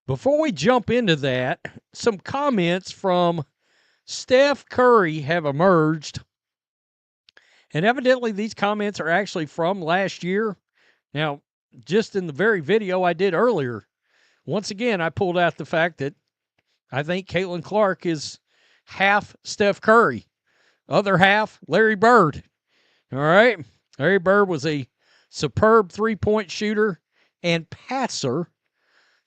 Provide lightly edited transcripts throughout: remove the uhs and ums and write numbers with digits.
Before we jump into that, some comments from Steph Curry have emerged. And evidently, these comments are actually from last year. Now, just in the very video I did earlier, once again, I pulled out the fact that I think Caitlin Clark is half Steph Curry, other half Larry Bird. All right. Larry Bird was a superb three-point shooter and passer.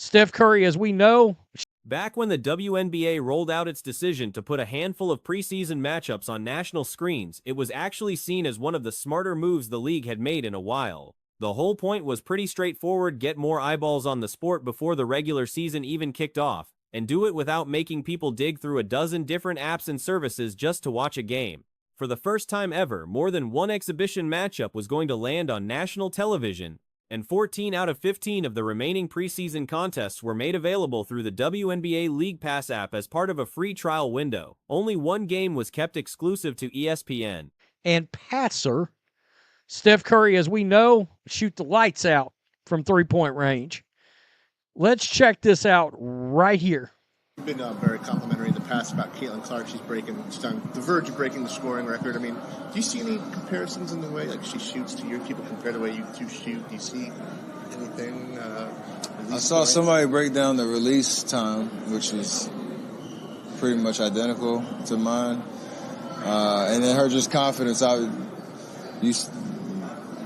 Steph Curry, as we know. Back when the WNBA rolled out its decision to put a handful of preseason matchups on national screens, it was actually seen as one of the smarter moves the league had made in a while. The whole point was pretty straightforward: get more eyeballs on the sport before the regular season even kicked off, and do it without making people dig through a dozen different apps and services just to watch a game. For the first time ever, more than one exhibition matchup was going to land on national television, and 14 out of 15 of the remaining preseason contests were made available through the WNBA League Pass app as part of a free trial window. Only one game was kept exclusive to ESPN. And passer, Steph Curry, as we know, shoot the lights out from three-point range. Let's check this out right here. You've been very complimentary in the past about Caitlin Clark. She's on the verge of breaking the scoring record. I mean, do you see any comparisons in the way like she shoots to your people compared to the way you two shoot? Do you see anything? I saw somebody break down the release time, which was pretty much identical to mine, and then her just confidence.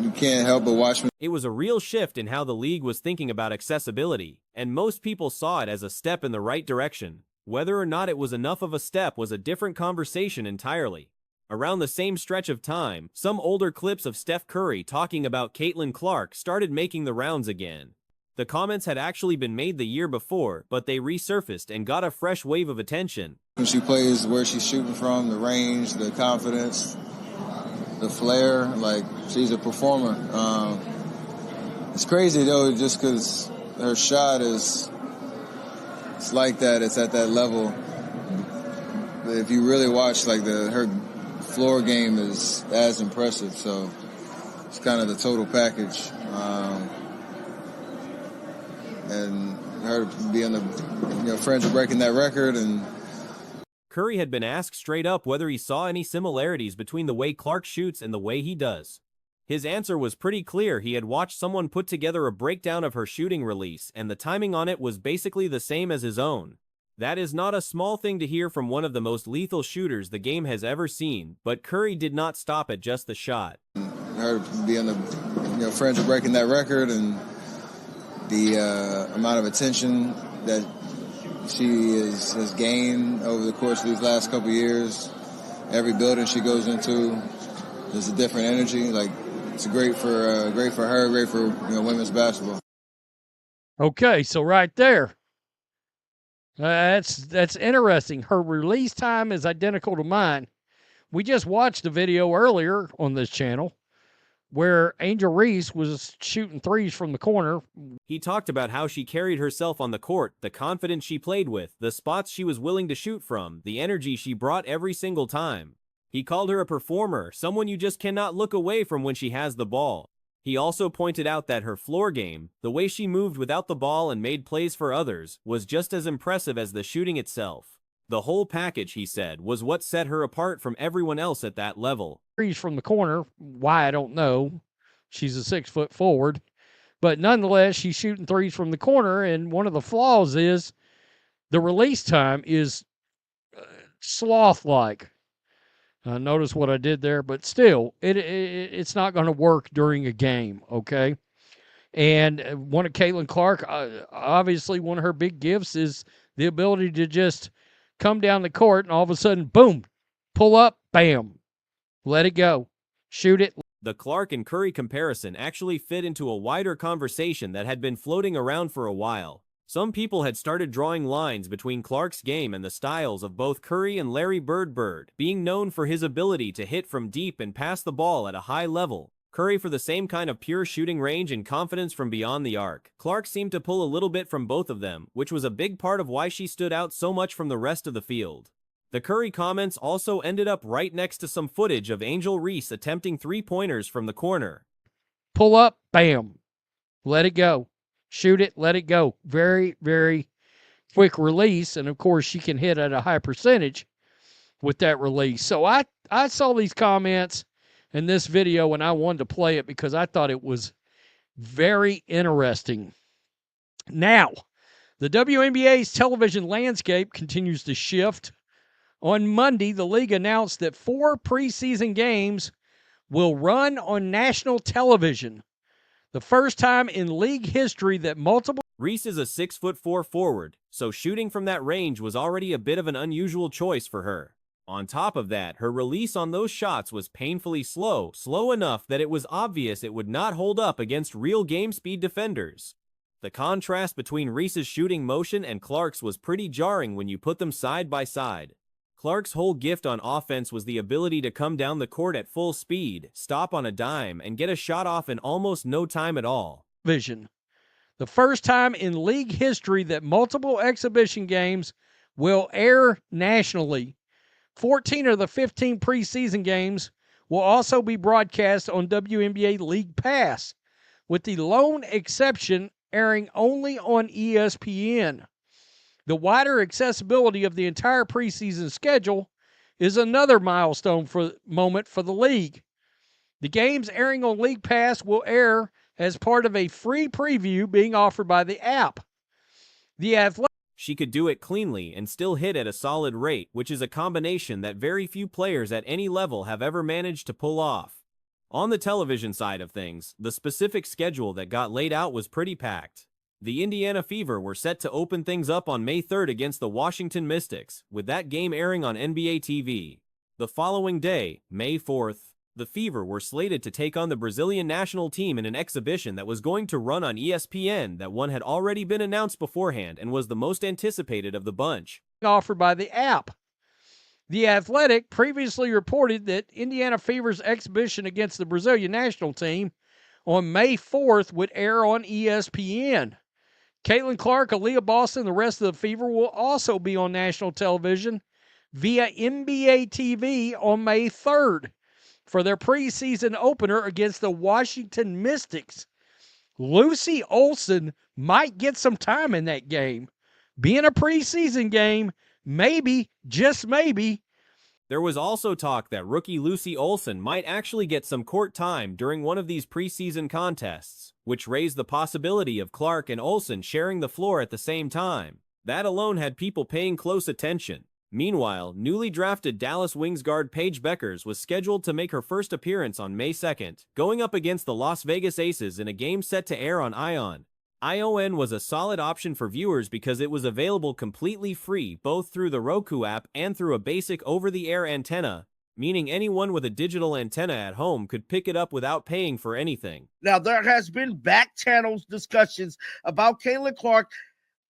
You can't help but watch me. It was a real shift in how the league was thinking about accessibility, and most people saw it as a step in the right direction. Whether or not it was enough of a step was a different conversation entirely. Around the same stretch of time, some older clips of Steph Curry talking about Caitlin Clark started making the rounds again. The comments had actually been made the year before, but they resurfaced and got a fresh wave of attention. When she plays, where she's shooting from, the range, the confidence, the flair, like she's a performer. It's crazy though, just because her shot it's like that, it's at that level. But if you really watch, like her floor game is as impressive. So it's kind of the total package, and her being the friends of breaking that record. And Curry had been asked straight up whether he saw any similarities between the way Clark shoots and the way he does. His answer was pretty clear. He had watched someone put together a breakdown of her shooting release, and the timing on it was basically the same as his own. That is not a small thing to hear from one of the most lethal shooters the game has ever seen, but Curry did not stop at just the shot. Her being the friends of breaking that record, and the amount of attention that she has gained over the course of these last couple of years. Every building she goes into, there's a different energy. Like, it's great for her, great for women's basketball. Okay, so right there, that's interesting. Her release time is identical to mine. We just watched a video earlier on this channel where Angel Reese was shooting threes from the corner. He talked about how she carried herself on the court, the confidence she played with, the spots she was willing to shoot from, the energy she brought every single time. He called her a performer, someone you just cannot look away from when she has the ball. He also pointed out that her floor game, the way she moved without the ball and made plays for others, was just as impressive as the shooting itself. The whole package, he said, was what set her apart from everyone else at that level. Threes from the corner, why I don't know. She's a 6-foot forward. But nonetheless, she's shooting threes from the corner, and one of the flaws is the release time is sloth-like. Notice what I did there, but still, it's not going to work during a game, okay? And one of Caitlin Clark, obviously one of her big gifts is the ability to just come down the court and all of a sudden, boom, pull up, bam, let it go, shoot it. The Clark and Curry comparison actually fit into a wider conversation that had been floating around for a while. Some people had started drawing lines between Clark's game and the styles of both Curry and Larry Bird, being known for his ability to hit from deep and pass the ball at a high level. Curry for the same kind of pure shooting range and confidence from beyond the arc. Clark seemed to pull a little bit from both of them, which was a big part of why she stood out so much from the rest of the field. The Curry comments also ended up right next to some footage of Angel Reese attempting three-pointers from the corner. Pull up, bam, let it go. Shoot it, let it go. Very, very quick release, and of course she can hit at a high percentage with that release. So I saw these comments in this video, and I wanted to play it because I thought it was very interesting. Now, the WNBA's television landscape continues to shift. On Monday, the league announced that 4 preseason games will run on national television. The first time in league history that multiple... Reese is a 6'4" forward, so shooting from that range was already a bit of an unusual choice for her. On top of that, her release on those shots was painfully slow enough that it was obvious it would not hold up against real game speed defenders. The contrast between Reese's shooting motion and Clark's was pretty jarring when you put them side by side. Clark's whole gift on offense was the ability to come down the court at full speed, stop on a dime, and get a shot off in almost no time at all. Vision. The first time in league history that multiple exhibition games will air nationally. 14 of the 15 preseason games will also be broadcast on WNBA League Pass, with the lone exception airing only on ESPN. The wider accessibility of the entire preseason schedule is another milestone moment for the league. The games airing on League Pass will air as part of a free preview being offered by the app. The Athletic... She could do it cleanly and still hit at a solid rate, which is a combination that very few players at any level have ever managed to pull off. On the television side of things, the specific schedule that got laid out was pretty packed. The Indiana Fever were set to open things up on May 3rd against the Washington Mystics, with that game airing on NBA TV. The following day, May 4th, the Fever were slated to take on the Brazilian national team in an exhibition that was going to run on ESPN. That one had already been announced beforehand and was the most anticipated of the bunch. Offered by the app. The Athletic previously reported that Indiana Fever's exhibition against the Brazilian national team on May 4th would air on ESPN. Caitlin Clark, Aaliyah Boston, and the rest of the Fever will also be on national television via NBA TV on May 3rd. For their preseason opener against the Washington Mystics. Lucy Olson might get some time in that game. Being a preseason game, maybe, just maybe. There was also talk that rookie Lucy Olson might actually get some court time during one of these preseason contests, which raised the possibility of Clark and Olson sharing the floor at the same time. That alone had people paying close attention. Meanwhile, newly drafted Dallas Wings guard Paige Beckers was scheduled to make her first appearance on May 2nd, going up against the Las Vegas Aces in a game set to air on ION. ION was a solid option for viewers because it was available completely free both through the Roku app and through a basic over-the-air antenna, meaning anyone with a digital antenna at home could pick it up without paying for anything. Now, there has been back channels discussions about Caitlin Clark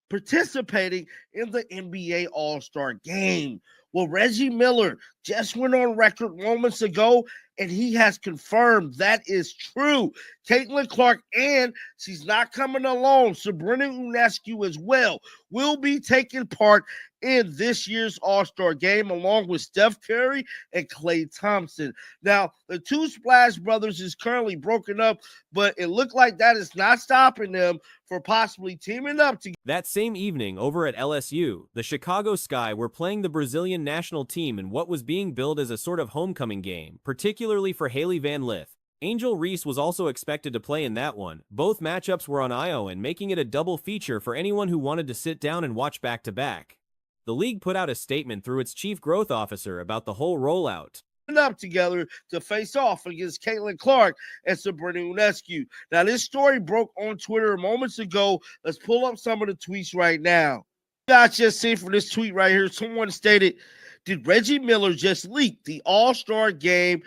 participating in the NBA All-Star Game. Well, Reggie Miller just went on record moments ago, and he has confirmed that is true. Caitlin Clark, and she's not coming alone, Sabrina Ionescu as well, will be taking part in this year's All-Star Game along with Steph Curry and Klay Thompson. Now, the two Splash Brothers is currently broken up, but it looked like that is not stopping them for possibly teaming up together. That same evening over at LSU, the Chicago Sky were playing the Brazilian national team in what was being billed as a sort of homecoming game, particularly for Haley Van Lith. Angel Reese was also expected to play in that one. Both matchups were on ION, making it a double feature for anyone who wanted to sit down and watch back-to-back. The league put out a statement through its chief growth officer about the whole rollout. Up together to face off against Caitlin Clark and Sabrina Ionescu. Now, this story broke on Twitter moments ago. Let's pull up some of the tweets right now. You guys just seen from this tweet right here, someone stated, did Reggie Miller just leak the All-Star Game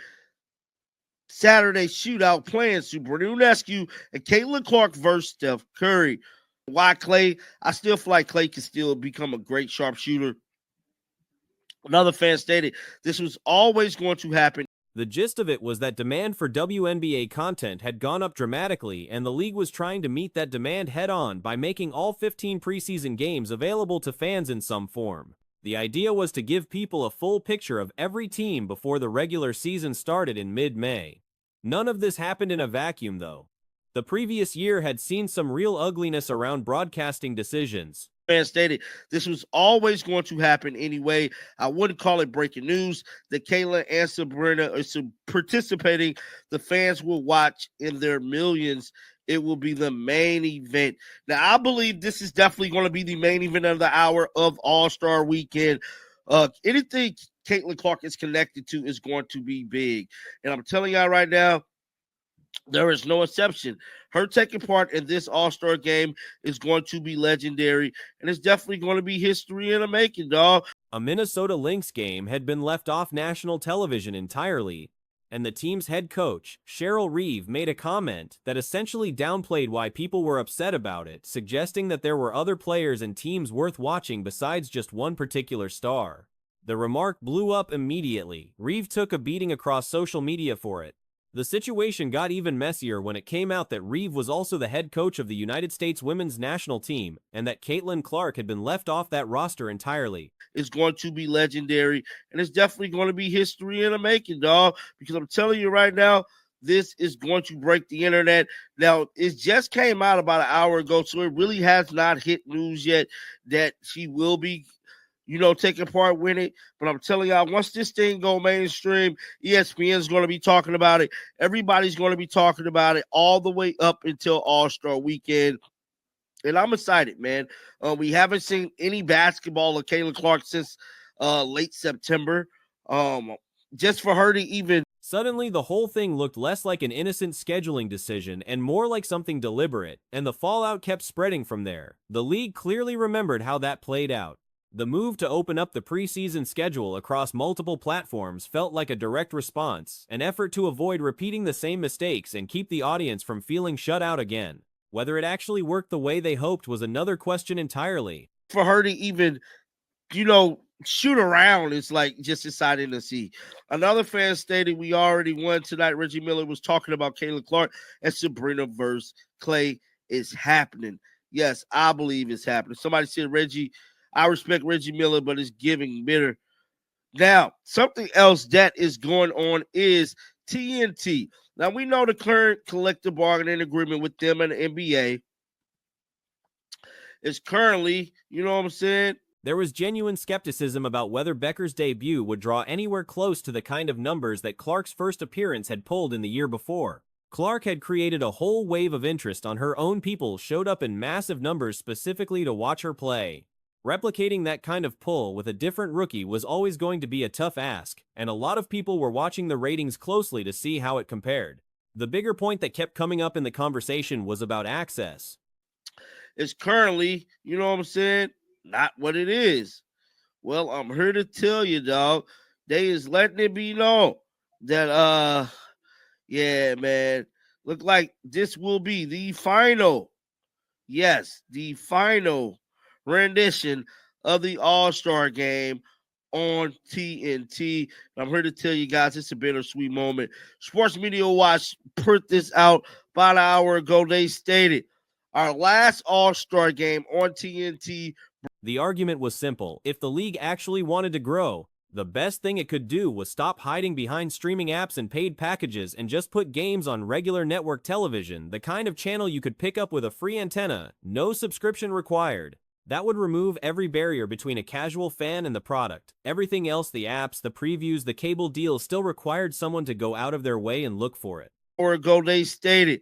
Saturday shootout playing Sabrina Ionescu and Caitlin Clark versus Steph Curry? Why Klay? I still feel like Klay can still become a great sharpshooter. Another fan stated, this was always going to happen. The gist of it was that demand for WNBA content had gone up dramatically, and the league was trying to meet that demand head-on by making all 15 preseason games available to fans in some form. The idea was to give people a full picture of every team before the regular season started in mid-May. None of this happened in a vacuum, though. The previous year had seen some real ugliness around broadcasting decisions. fan stated this was always going to happen anyway. I wouldn't call it breaking news that Kayla and Sabrina are participating. The fans will watch in their millions. It will be the main event. Now, I believe this is definitely going to be the main event of the hour of All-Star Weekend. Anything Caitlin Clark is connected to is going to be big. And I'm telling y'all right now, there is no exception. Her taking part in this All-Star game is going to be legendary, and it's definitely going to be history in the making, dog. A Minnesota Lynx game had been left off national television entirely, and the team's head coach, Cheryl Reeve, made a comment that essentially downplayed why people were upset about it, suggesting that there were other players and teams worth watching besides just one particular star. The remark blew up immediately. Reeve took a beating across social media for it. The situation got even messier when it came out that Reeve was also the head coach of the United States women's national team, and that Caitlin Clark had been left off that roster entirely. It's going to be legendary, and it's definitely going to be history in the making, dog, because I'm telling you right now, this is going to break the internet. Now, it just came out about an hour ago, so it really has not hit news yet that she will be taking part with it. But I'm telling y'all, once this thing go mainstream, ESPN's going to be talking about it. Everybody's going to be talking about it all the way up until All-Star Weekend. And I'm excited, man. We haven't seen any basketball of Caitlin Clark since late September. Just for her to even... Suddenly, the whole thing looked less like an innocent scheduling decision and more like something deliberate, and the fallout kept spreading from there. The league clearly remembered how that played out. The move to open up the preseason schedule across multiple platforms felt like a direct response, an effort to avoid repeating the same mistakes and keep the audience from feeling shut out again. Whether it actually worked the way they hoped was another question entirely. For her to even, shoot around is like just exciting to see. Another fan stated, we already won tonight. Reggie Miller was talking about Caitlin Clark and Sabrina versus Clay is happening. Yes, I believe it's happening. Somebody said, Reggie, I respect Reggie Miller, but it's giving bitter. Now, something else that is going on is TNT. Now, we know the current collective bargaining agreement with them and the NBA is currently, you know what I'm saying? There was genuine skepticism about whether Becker's debut would draw anywhere close to the kind of numbers that Clark's first appearance had pulled in the year before. Clark had created a whole wave of interest on her own. People showed up in massive numbers specifically to watch her play. Replicating that kind of pull with a different rookie was always going to be a tough ask, and a lot of people were watching the ratings closely to see how it compared. The bigger point that kept coming up in the conversation was about access. It's currently, you know what I'm saying, not what it is. Well, I'm here to tell you, dog, they is letting it be known that, yeah, man, look like this will be the final, the final rendition of the All-Star game on TNT. I'm here to tell you guys it's a bittersweet moment. Sports Media Watch put this out about an hour ago. They stated our last All-Star game on TNT. The argument was simple. If the league actually wanted to grow, the best thing it could do was stop hiding behind streaming apps and paid packages and just put games on regular network television, the kind of channel you could pick up with a free antenna, no subscription required. That would remove every barrier between a casual fan and the product. Everything else, the apps, the previews, the cable deal, still required someone to go out of their way and look for it. Or ago, they stated,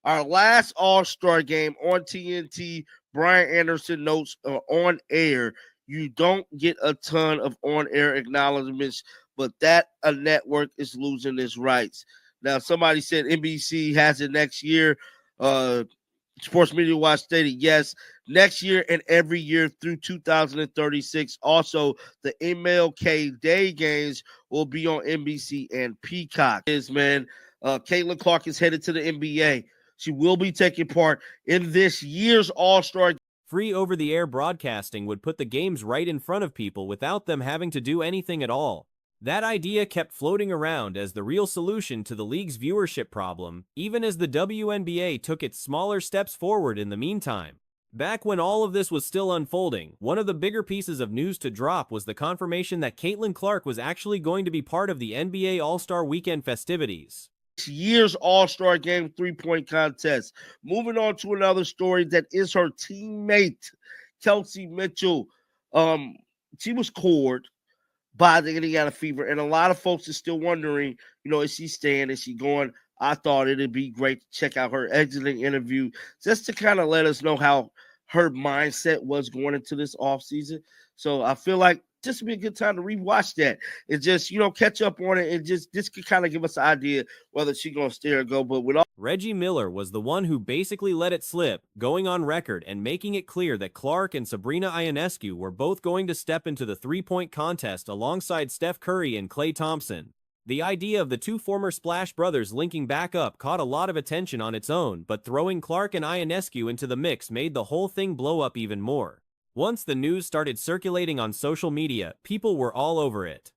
our last All-Star game on TNT, Brian Anderson notes on air, you don't get a ton of on-air acknowledgments, but that a network is losing its rights. Now, somebody said NBC has it next year. Sports Media Watch stated, yes, next year and every year through 2036. Also, the MLK Day games will be on NBC and Peacock. Caitlin Clark is headed to the NBA. She will be taking part in this year's All-Star. Free over-the-air broadcasting would put the games right in front of people without them having to do anything at all. That idea kept floating around as the real solution to the league's viewership problem, even as the WNBA took its smaller steps forward in the meantime. Back when all of this was still unfolding, one of the bigger pieces of news to drop was the confirmation that Caitlin Clark was actually going to be part of the NBA All-Star Weekend festivities. This year's All-Star Game three-point contest. Moving on to another story that is her teammate, Kelsey Mitchell, she was cored by the Indiana Fever, and a lot of folks are still wondering, is she staying? Is she going? I thought it'd be great to check out her exiting interview just to kind of let us know how her mindset was going into this offseason. So I feel like this would be a good time to rewatch that and just, catch up on it, and just this could kind of give us an idea whether she's going to stay or go. But with all Reggie Miller was the one who basically let it slip, going on record and making it clear that Clark and Sabrina Ionescu were both going to step into the three-point contest alongside Steph Curry and Klay Thompson. The idea of the two former Splash brothers linking back up caught a lot of attention on its own, but throwing Clark and Ionescu into the mix made the whole thing blow up even more. Once the news started circulating on social media, people were all over it.